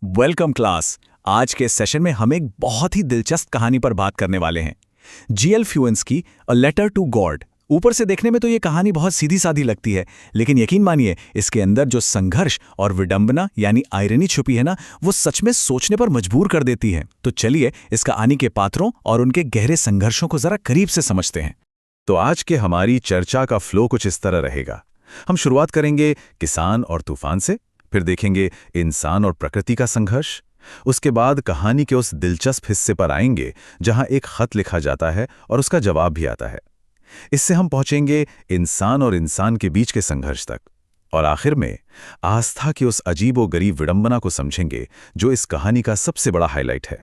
Welcome class. आज के session में हम एक बहुत ही दिलचस्प कहानी पर बात करने वाले हैं। जीएल फ्यूएंस की अ लेटर टू गॉड। ऊपर से देखने में तो ये कहानी बहुत सीधी सादी लगती है, लेकिन यकीन मानिए इसके अंदर जो संघर्ष और विडंबना यानी आयरनी छुपी है ना, वो सच में सोचने पर मजबूर कर देती है। तो चलिए इस कहानी के पात्रों और उनके गहरे संघर्षों को जरा करीब से समझते हैं। तो आज के हमारी चर्चा का फ्लो कुछ इस तरह रहेगा। हम शुरुआत करेंगे किसान और तूफान से, फिर देखेंगे इंसान और प्रकृति का संघर्ष। उसके बाद कहानी के उस दिलचस्प हिस्से पर आएंगे जहां एक खत लिखा जाता है और उसका जवाब भी आता है। इससे हम पहुंचेंगे इंसान और इंसान के बीच के संघर्ष तक, और आखिर में आस्था की उस अजीबोगरीब विडंबना को समझेंगे जो इस कहानी का सबसे बड़ा हाईलाइट है।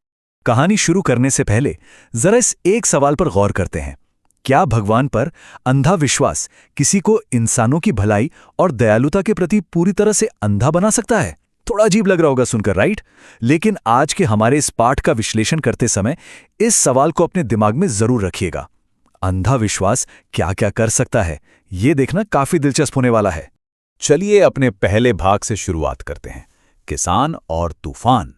कहानी शुरू करने से पहले जरा इस एक सवाल पर गौर करते हैं। क्या भगवान पर अंधा विश्वास किसी को इंसानों की भलाई और दयालुता के प्रति पूरी तरह से अंधा बना सकता है? थोड़ा अजीब लग रहा होगा सुनकर, राइट? लेकिन आज के हमारे इस पाठ का विश्लेषण करते समय इस सवाल को अपने दिमाग में जरूर रखिएगा। अंधा विश्वास क्या क्या कर सकता है, ये देखना काफी दिलचस्प होने वाला है। चलिए अपने पहले भाग से शुरुआत करते हैं, किसान और तूफान।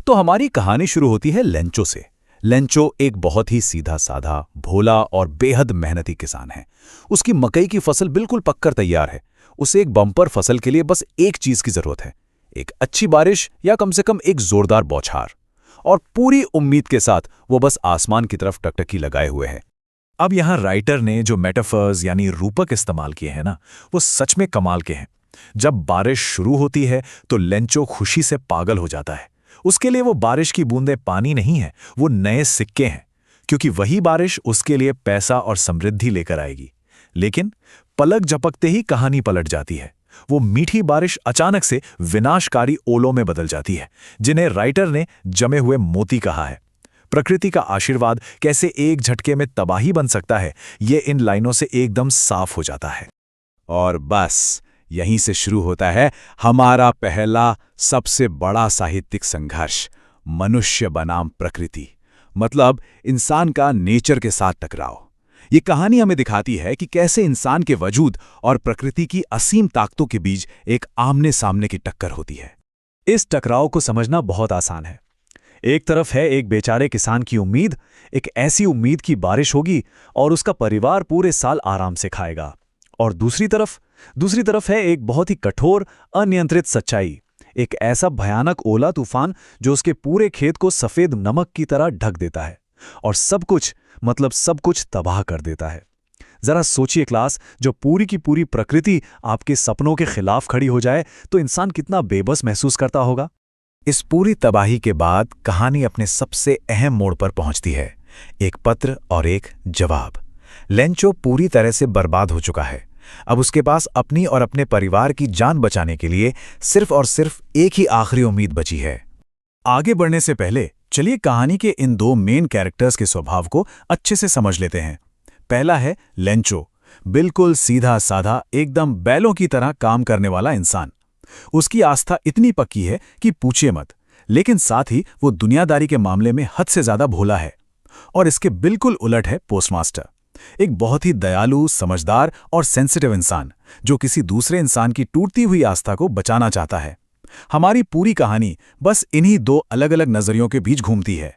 तो हमारी कहानी शुरू होती है लेंचो से। लेंचो एक बहुत ही सीधा साधा, भोला और बेहद मेहनती किसान है। उसकी मकई की फसल बिल्कुल पककर तैयार है। उसे एक बम्पर फसल के लिए बस एक चीज की जरूरत है, एक अच्छी बारिश या कम से कम एक जोरदार बौछार। और पूरी उम्मीद के साथ वो बस आसमान की तरफ टकटकी लगाए हुए है। अब यहां राइटर ने जो मेटाफर्स यानी रूपक इस्तेमाल किए हैं ना, वो सच में कमाल के हैं। जब बारिश शुरू होती है तो लेंचो खुशी से पागल हो जाता है। उसके लिए वो बारिश की बूंदें पानी नहीं है, वो नए सिक्के हैं, क्योंकि वही बारिश उसके लिए पैसा और समृद्धि लेकर आएगी। लेकिन पलक झपकते ही कहानी पलट जाती है। वो मीठी बारिश अचानक से विनाशकारी ओलों में बदल जाती है, जिन्हें राइटर ने जमे हुए मोती कहा है। प्रकृति का आशीर्वाद कैसे एक झटके में तबाही बन सकता है, ये इन लाइनों से एकदम साफ हो जाता है। और बस यहीं से शुरू होता है हमारा पहला सबसे बड़ा साहित्यिक संघर्ष, मनुष्य बनाम प्रकृति, मतलब इंसान का नेचर के साथ टकराव। ये कहानी हमें दिखाती है कि कैसे इंसान के वजूद और प्रकृति की असीम ताकतों के बीच एक आमने सामने की टक्कर होती है। इस टकराव को समझना बहुत आसान है। एक तरफ है एक बेचारे किसान की उम्मीद, एक ऐसी उम्मीद की बारिश होगी और उसका परिवार पूरे साल आराम से खाएगा। और दूसरी तरफ है एक बहुत ही कठोर, अनियंत्रित सच्चाई, एक ऐसा भयानक ओला तूफान जो उसके पूरे खेत को सफेद नमक की तरह ढक देता है और सब कुछ तबाह कर देता है। जरा सोचिए क्लास, जो पूरी की पूरी प्रकृति आपके सपनों के खिलाफ खड़ी हो जाए तो इंसान कितना बेबस महसूस करता होगा। इस पूरी तबाही के बाद कहानी अपने सबसे अहम मोड़ पर पहुंचती है, एक पत्र और एक जवाब। लेंचो पूरी तरह से बर्बाद हो चुका है। अब उसके पास अपनी और अपने परिवार की जान बचाने के लिए सिर्फ और सिर्फ एक ही आखिरी उम्मीद बची है। आगे बढ़ने से पहले चलिए कहानी के इन दो मेन कैरेक्टर्स के स्वभाव को अच्छे से समझ लेते हैं। पहला है लेंचो, बिल्कुल सीधा साधा, एकदम बैलों की तरह काम करने वाला इंसान। उसकी आस्था इतनी पक्की है कि पूछिए मत, लेकिन साथ ही वो दुनियादारी के मामले में हद से ज्यादा भोला है। और इसके बिल्कुल उलट है पोस्टमास्टर, एक बहुत ही दयालु, समझदार और सेंसिटिव इंसान जो किसी दूसरे इंसान की टूटती हुई आस्था को बचाना चाहता है। हमारी पूरी कहानी बस इन्हीं दो अलग अलग नजरियों के बीच घूमती है।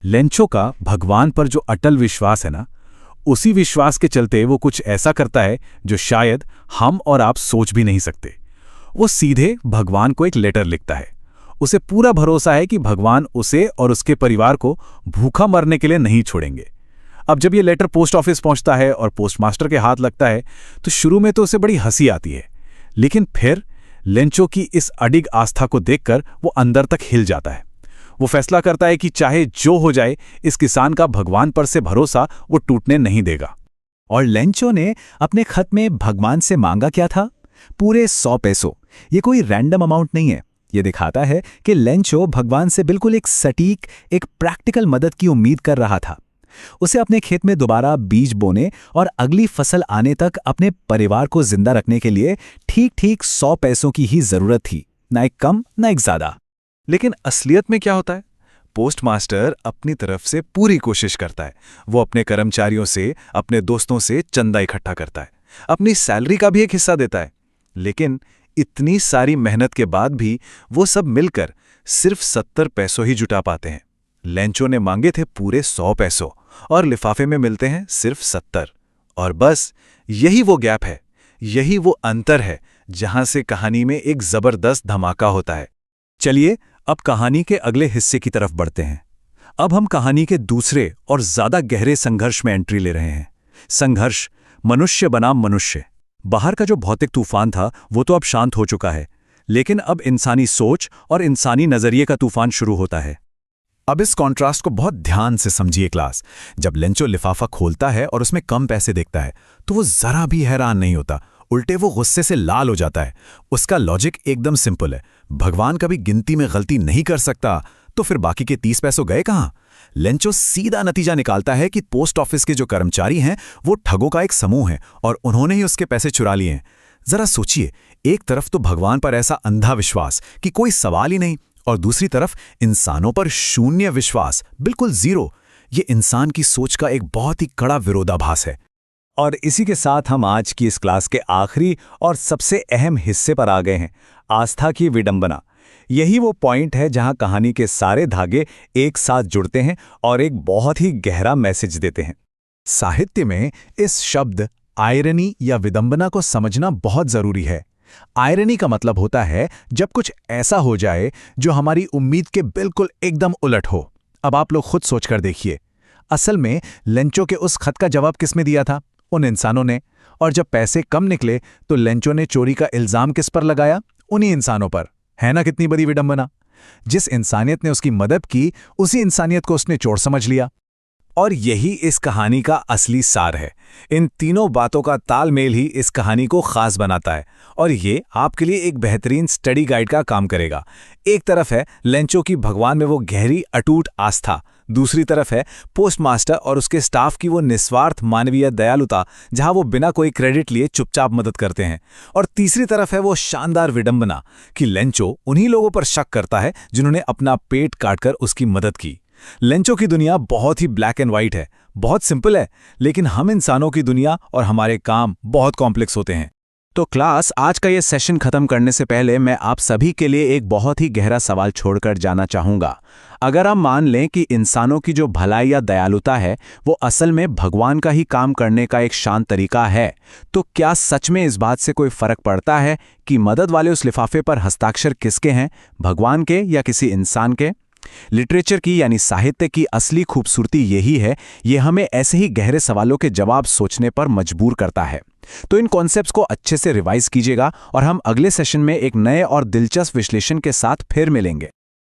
लेंचो का भगवान पर जो अटल विश्वास है ना, उसी विश्वास के चलते वो कुछ ऐसा करता है जो शायद हम और आप सोच भी नहीं सकते। वो सीधे भगवान को एक लेटर लिखता है। उसे पूरा भरोसा है कि भगवान उसे और उसके परिवार को भूखा मरने के लिए नहीं छोड़ेंगे। अब जब ये लेटर पोस्ट ऑफिस पहुंचता है और पोस्टमास्टर के हाथ लगता है तो शुरू में तो उसे बड़ी हंसी आती है, लेकिन फिर लेंचो की इस अडिग आस्था को देखकर वो अंदर तक हिल जाता है। वो फैसला करता है कि चाहे जो हो जाए, इस किसान का भगवान पर से भरोसा वो टूटने नहीं देगा। और लेंचो ने अपने खत में भगवान से मांगा क्या था? पूरे 100 पैसों। ये कोई रैंडम अमाउंट नहीं है। ये दिखाता है कि लेंचो भगवान से बिल्कुल एक सटीक, एक प्रैक्टिकल मदद की उम्मीद कर रहा था। उसे अपने खेत में दोबारा बीज बोने और अगली फसल आने तक अपने परिवार को जिंदा रखने के लिए ठीक 100 पैसों की ही जरूरत थी, ना एक कम ना एक ज्यादा। लेकिन असलियत में क्या होता है? पोस्टमास्टर अपनी तरफ से पूरी कोशिश करता है। वो अपने कर्मचारियों से, अपने दोस्तों से चंदा इकट्ठा करता है, अपनी सैलरी का भी एक हिस्सा देता है। लेकिन इतनी सारी मेहनत के बाद भी वो सब मिलकर सिर्फ 70 पैसों ही जुटा पाते हैं। लेंचो ने मांगे थे पूरे 100 पैसों और लिफाफे में मिलते हैं सिर्फ 70। और बस यही वो गैप है, यही वो अंतर है जहां से कहानी में एक जबरदस्त धमाका होता है। चलिए अब कहानी के अगले हिस्से की तरफ बढ़ते हैं। अब हम कहानी के दूसरे और ज्यादा गहरे संघर्ष में एंट्री ले रहे हैं। संघर्ष मनुष्य बनाम मनुष्य। बाहर का जो भौतिक तूफान था वो तो अब शांत हो चुका है, लेकिन अब इंसानी सोच और इंसानी नजरिए का तूफान शुरू होता है। अब इस कॉन्ट्रास्ट को बहुत ध्यान से समझिए क्लास। जब लेंचो लिफाफा खोलता है और उसमें कम पैसे देखता है तो वो जरा भी हैरान नहीं होता, उल्टे वो गुस्से से लाल हो जाता है। उसका लॉजिक एकदम सिंपल है, भगवान कभी गिनती में गलती नहीं कर सकता, तो फिर बाकी के 30 पैसों गए कहां? लेंचो सीधा नतीजा निकालता है कि पोस्ट ऑफिस के जो कर्मचारी हैं वो ठगों का एक समूह है और उन्होंने ही उसके पैसे चुरा लिए हैं। जरा सोचिए, एक तरफ तो भगवान पर ऐसा अंधा विश्वास कि कोई सवाल ही नहीं, और दूसरी तरफ इंसानों पर शून्य विश्वास, बिल्कुल जीरो। ये इंसान की सोच का एक बहुत ही कड़ा विरोधाभास है। और इसी के साथ हम आज की इस क्लास के आखिरी और सबसे अहम हिस्से पर आ गए हैं, आस्था की विडंबना। यही वो पॉइंट है जहां कहानी के सारे धागे एक साथ जुड़ते हैं और एक बहुत ही गहरा मैसेज देते हैं। साहित्य में इस शब्द आयरनी या विडंबना को समझना बहुत जरूरी है। आयरनी का मतलब होता है जब कुछ ऐसा हो जाए जो हमारी उम्मीद के बिल्कुल एकदम उलट हो। अब आप लोग खुद सोचकर देखिए, असल में लेंचो के उस खत का जवाब किसने दिया था? उन इंसानों ने। और जब पैसे कम निकले तो लेंचो ने चोरी का इल्जाम किस पर लगाया? उन्हीं इंसानों पर। है ना कितनी बड़ी विडंबना? जिस इंसानियत ने उसकी मदद की, उसी इंसानियत को उसने चोर समझ लिया। और यही इस कहानी का असली सार है। इन तीनों बातों का तालमेल ही इस कहानी को खास बनाता है और ये आपके लिए एक बेहतरीन स्टडी गाइड का काम करेगा। एक तरफ है लेंचो की भगवान में वो गहरी अटूट आस्था, दूसरी तरफ है पोस्टमास्टर और उसके स्टाफ की वो निस्वार्थ मानवीय दयालुता, जहां वो बिना कोई क्रेडिट लिए चुपचाप मदद करते हैं, और तीसरी तरफ है वो शानदार विडंबना कि लेंचो उन्हीं लोगों पर शक करता है जिन्होंने अपना पेट काटकर उसकी मदद की। लेंचो की दुनिया बहुत ही ब्लैक एंड व्हाइट है, बहुत सिंपल है, लेकिन हम इंसानों की दुनिया और हमारे काम बहुत कॉम्प्लेक्स होते हैं। तो क्लास, आज का ये सेशन खत्म करने से पहले मैं आप सभी के लिए एक बहुत ही गहरा सवाल छोड़कर जाना चाहूंगा। अगर हम मान लें कि इंसानों की जो भलाई या दयालुता है वो असल में भगवान का ही काम करने का एक शांत तरीका है, तो क्या सच में इस बात से कोई फर्क पड़ता है कि मदद वाले उस लिफाफे पर हस्ताक्षर किसके हैं, भगवान के या किसी इंसान के? लिटरेचर की यानी साहित्य की असली खूबसूरती यही है, ये हमें ऐसे ही गहरे सवालों के जवाब सोचने पर मजबूर करता है। तो इन कॉन्सेप्ट्स को अच्छे से रिवाइज कीजिएगा और हम अगले सेशन में एक नए और दिलचस्प विश्लेषण के साथ फिर मिलेंगे।